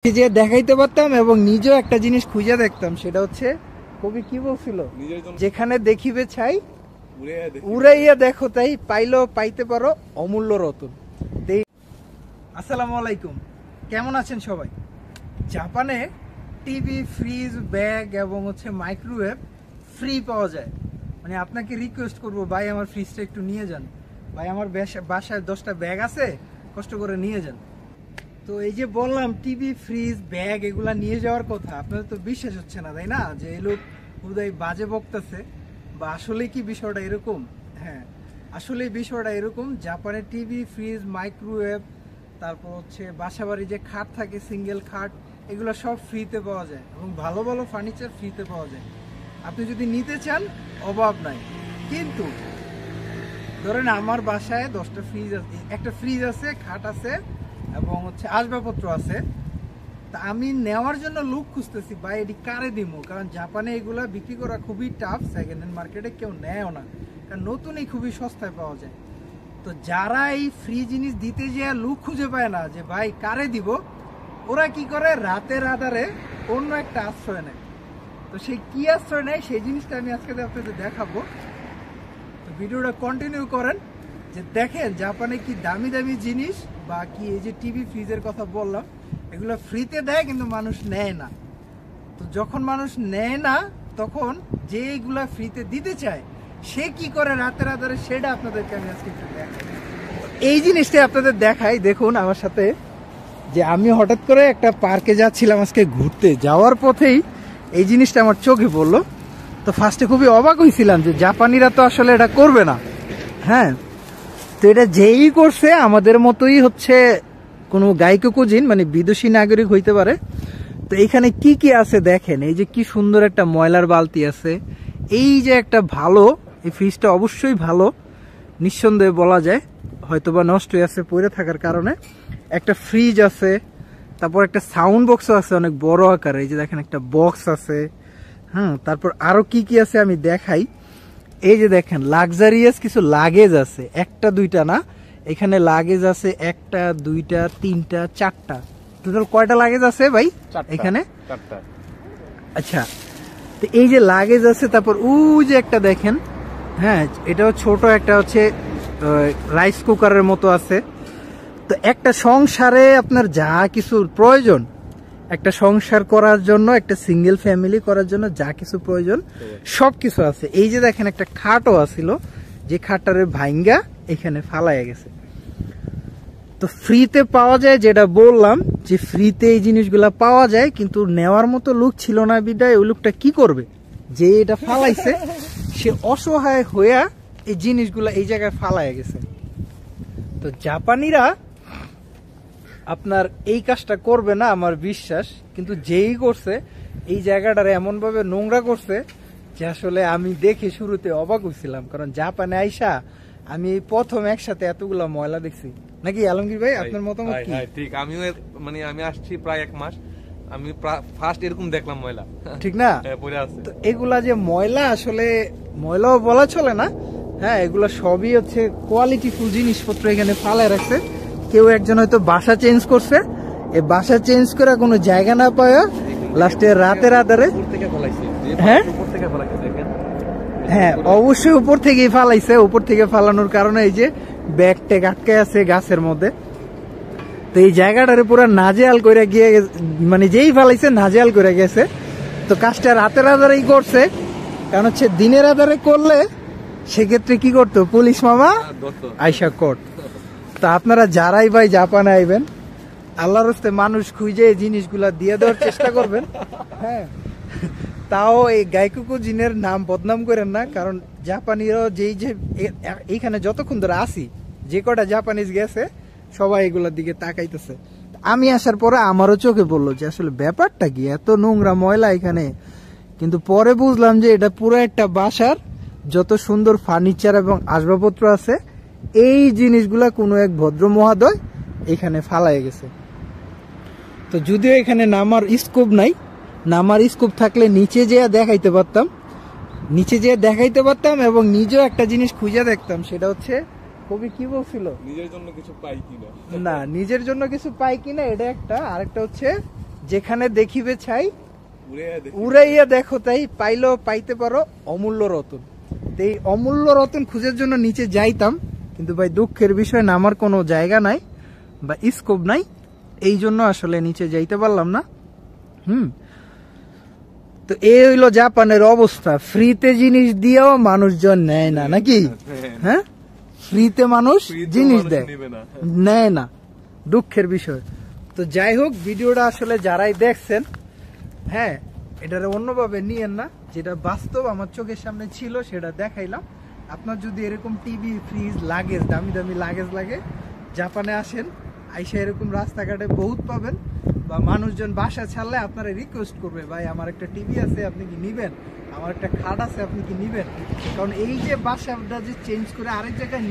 যে দেখাইতে পারতাম এবং নিজেও একটা জিনিস খুঁজে দেখতাম, সেটা হচ্ছে কবি কি বলছিল, যেখানে দেখিবে ছাই উড়াইয়া দেখো তাই, পাইলেও পাইতে পারো অমূল্য রতন। আসসালামু আলাইকুম, কেমন আছেন সবাই? জাপানে টিভি, ফ্রিজ, ব্যাগ এবং মাইক্রোওয়েভ ফ্রি পাওয়া যায়। মানে আপনাকে রিকোয়েস্ট করবো, ভাই আমার ফ্রিজটা একটু নিয়ে যান, ভাই আমার বাসায় 10টা ব্যাগ আছে, কষ্ট করে নিয়ে যান। তো এই যে বললাম টিভি, ফ্রিজ, ব্যাগ এগুলা নিয়ে যাওয়ার কথা, আপনাদের তো বিশ্বাস হচ্ছে না তাই না, যে এই লোক বোধহয় বাজে বকতেছে, বা আসলে কি বিষয়টা এরকম? হ্যাঁ, আসলে বিষয়টা এরকম। জাপানের টিভি, ফ্রিজ, মাইক্রোওয়েভ, তারপর বাসাবাড়ি যে খাট থাকে, সিঙ্গেল খাট, এগুলো সব ফ্রিতে পাওয়া যায় এবং ভালো ভালো ফার্নিচার ফ্রিতে পাওয়া যায়। আপনি যদি নিতে চান অভাব নাই। কিন্তু ধরেন আমার বাসায় 10টা ফ্রিজ আছে, একটা ফ্রিজ আছে, খাট আছে এবং আসবাবপত্র আছে, তা আমি নেওয়ার জন্য লোক খুঁজতেছি, ভাই এটি কারে দিব, কারণ জাপানে এগুলা বিক্রি করা খুবই টাফ, সেকেন্ড হ্যান্ড মার্কেটে কেউ নেয়ও না, কারণ নতুনই খুবই সস্তায় পাওয়া যায়। তো যারা এই ফ্রি জিনিস দিতে যেয়ে লোক খুঁজে পায় না যে ভাই কারে দিব, ওরা কি করে, রাতের আধারে অন্য একটা আশ্রয় নেয়। তো সেই কি আশ্রয় নেয় সেই জিনিসটা আমি আজকে আপনাদের দেখাবো। তো ভিডিওটা কন্টিনিউ করেন, যে দেখেন জাপানে কি দামি দামি জিনিস, বা কি এই যে টিভি, ফ্রিজের কথা বললাম, এগুলো ফ্রিতে দেয় কিন্তু মানুষ নেয় না। তো যখন মানুষ নেয় না, তখন যে এইগুলা ফ্রিতে দিতে চায় সে কি করে রাতের আধারে, সেটা আপনাদেরকে আমি আজকে একটু দেখাই। এই জিনিসটা আপনাদের দেখাই। দেখুন আমার সাথে, যে আমি হঠাৎ করে একটা পার্কে যাচ্ছিলাম আজকে ঘুরতে, যাওয়ার পথেই এই জিনিসটা আমার চোখে পড়লো। তো ফার্স্টে খুবই অবাক হয়েছিলাম যে জাপানিরা তো আসলে এটা করবে না। হ্যাঁ, তো এটা যেই করছে আমাদের মতোই কোনো গাইকোকুজিন, মানে বিদেশি নাগরিক হইতে পারে। তো এখানে কি কি আছে দেখেন, এই যে কি সুন্দর একটা ময়লার বালতি আছে, এই যে একটা ভালো, এই ফ্রিজটা অবশ্যই ভালো নিঃসন্দেহে বলা যায়, হয়তোবা নষ্ট হয়ে আছে পড়ে থাকার কারণে। একটা ফ্রিজ আছে, তারপর একটা সাউন্ড বক্সও আছে অনেক বড় আকারে, এই যে দেখেন একটা বক্স আছে। হ্যাঁ, তারপর আরো কি কি আছে আমি দেখাই। এই যে দেখেন লাক্সারিয়াস কিছু লাগেজ আছে, একটা দুইটা না, এখানে লাগেজ আছে 1টা 2টা 3টা 4টা, টোটাল কয়টা লাগেজ আছে ভাই এখানে? 4টা। আচ্ছা, তো এই যে লাগেজ আছে, তারপর ওই যে একটা দেখেন, হ্যাঁ এটাও ছোট, একটা রাইস কুকারের মতো আছে। তো একটা সংসারে আপনার যা কিছু প্রয়োজন, একটা সংসার করার জন্য, একটা সিঙ্গেল ফ্যামিলি করার জন্য যা কিছু প্রয়োজন সবকিছু আছে। এই যে দেখেন একটা খাটও আছিল, যে খাটটারে ভাঙ্গা এখানে ফালাইয়া গেছে। তো ফ্রিতে পাওয়া যায়, যেটা বললাম যে ফ্রিতে এই জিনিসগুলা পাওয়া যায়, কিন্তু নেওয়ার মতো লোক ছিল না বিদায় ওই লোকটা কি করবে, যে এটা ফালাইছে সে অসহায় হইয়া এই জিনিসগুলা এই জায়গায় ফালাইয়া গেছে। তো জাপানিরা আপনার এই কাজটা করবে না আমার বিশ্বাস, কিন্তু যেই করছে এই জায়গাটারে এমন ভাবে নোংরা করছে যে আসলে আমি দেখে শুরুতে অবাক হয়েছিলাম, কারণ জাপানে আইসা আমি এই প্রথম একসাথে এতগুলা ময়লা দেখছি। নাকি আলমগীর ভাই, আপনার মতামত কি? ঠিক, আমিও আমি আসছি প্রায় 1 মাস, আমি ফার্স্ট এরকম দেখলাম ময়লা, ঠিক না? পড়ে আছে। তো এগুলা যে ময়লা, আসলে ময়লাও বলা চলে না, হ্যাঁ এগুলা সবই কোয়ালিটিফুল জিনিসপত্র এখানে ফালায় রাখছে। কেউ একজন হয়তো বাসা চেঞ্জ করছে, এই বাসা চেঞ্জ করে কোনো জায়গা না পায় লাস্টে রাতের আধারে, হ্যাঁ হ্যাঁ অবশ্যই উপর থেকেই ফালাইছে। উপর থেকে ফালানোর কারণে এই যে ব্যাগ ট্যাগ আটকে আছে গাছের মধ্যে। তো এই জায়গাটারে পুরো নাজেহাল করে গিয়ে, মানে যেই ফালাইছে নাজেহাল করে গেছে। তো কাজটা রাতের আধারেই করছে, কারণ দিনের আধারে করলে সেক্ষেত্রে কি করতো, পুলিশ মামা আইসা কোর্ট। তো আপনারা যারাই ভাই জাপানে আইবেন, আল্লাহর হস্তে মানুষ খুঁজে এই জিনিসগুলা দিয়ে দেওয়ার চেষ্টা করবেন। হ্যাঁ, তাও এই গাইকোকুজিনের নাম বদনাম করেন না, কারণ জাপানিরাও যেই যে এইখানে যতক্ষণ ধরে আসি, যে কটা জাপানিজ গেছে সবাই এগুলোর দিকে তাকাইতেছে। আমি আসার পরে আমারও চোখে পড়লো যে আসলে ব্যাপারটা কি, এত নোংরা ময়লা এখানে। কিন্তু পরে বুঝলাম যে এটা পুরো একটা বাসার যত সুন্দর ফার্নিচার এবং আসবাবপত্র আছে, এই জিনিসগুলা কোনো এক ভদ্র মহোদয় এখানে ফালাই গেছে। তো যদিও এখানে নামার স্কোপ নাই, নামার স্কোপ থাকলে নিচে যেয়ে দেখাইতে পারতাম এবং নিজেও একটা জিনিস খুঁজে দেখতাম, সেটা কবি কি বলছিল, নিজের জন্য কিছু পাই কিনা। না, নিজের জন্য কিছু পাই কিনা এটা একটা, আরেকটা যেখানে দেখিবে ছাই উড়াইয়া দেখো তাই, পাইলেও পাইতে পারো অমূল্য রতন। তো এই অমূল্য রতন খুঁজের জন্য নিচে যাইতাম, কিন্তু ভাই দুঃখের বিষয় নামার কোনো জায়গা নাই বা স্কোপ নাই, এই জন্য আসলে নিচে যাইতে পারলাম না। তো এই হইলো জাপানের অবস্থা, ফ্রিতে জিনিস দিয়েও মানুষজন নেয় না, নাকি? হ্যাঁ, ফ্রিতে মানুষ জিনিস দেয়, নেয় না, দুঃখের বিষয়। তো যাই হোক, ভিডিওটা আসলে যারাই দেখছেন, হ্যাঁ, এটারে অন্যভাবে নিয়েন না, যেটা বাস্তব আমার চোখের সামনে ছিল সেটা দেখাইলাম। আপনার যদি এরকম টিভি, ফ্রিজ, লাগেজ, দামি দামি লাগেজ লাগে, জাপানে আসেন, আইসা এরকম রাস্তাঘাটে বহুত পাবেন, বা মানুষজন বাসা ছাড়লে আপনারা রিকোয়েস্ট করবে, ভাই আমার একটা টিভি আছে আপনি কি নিবেন, আমার একটা খাট আছে আপনি কি নিবেন। কারণ এই যে বাসাটা যে চেঞ্জ করে আরেক জায়গায়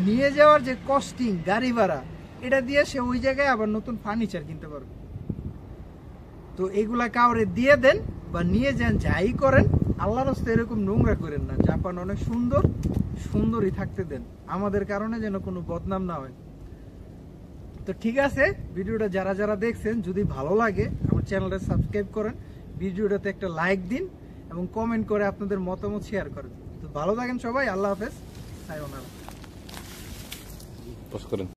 নিয়ে যাওয়ার যে কস্টিং, গাড়ি ভাড়া, এটা দিয়ে সে ওই জায়গায় আবার নতুন ফার্নিচার কিনতে পারবে। তো এগুলা কাউরে দিয়ে দেন বা নিয়ে যান, যাই করেন, আল্লাহর রাস্তায় এরকম নোংরা করেন না। জাপান অনেক সুন্দর, সুন্দরই থাকতে দেন, আমাদের কারণে যেন কোনো বদনাম না হয়। তো ঠিক আছে, ভিডিওটা যারা যারা দেখছেন, যদি ভালো লাগে আমার চ্যানেলটা সাবস্ক্রাইব করেন, ভিডিওটাতে একটা লাইক দিন এবং কমেন্ট করে আপনাদের মতামত শেয়ার করেন। তো ভালো থাকেন সবাই, আল্লাহ হাফেজ।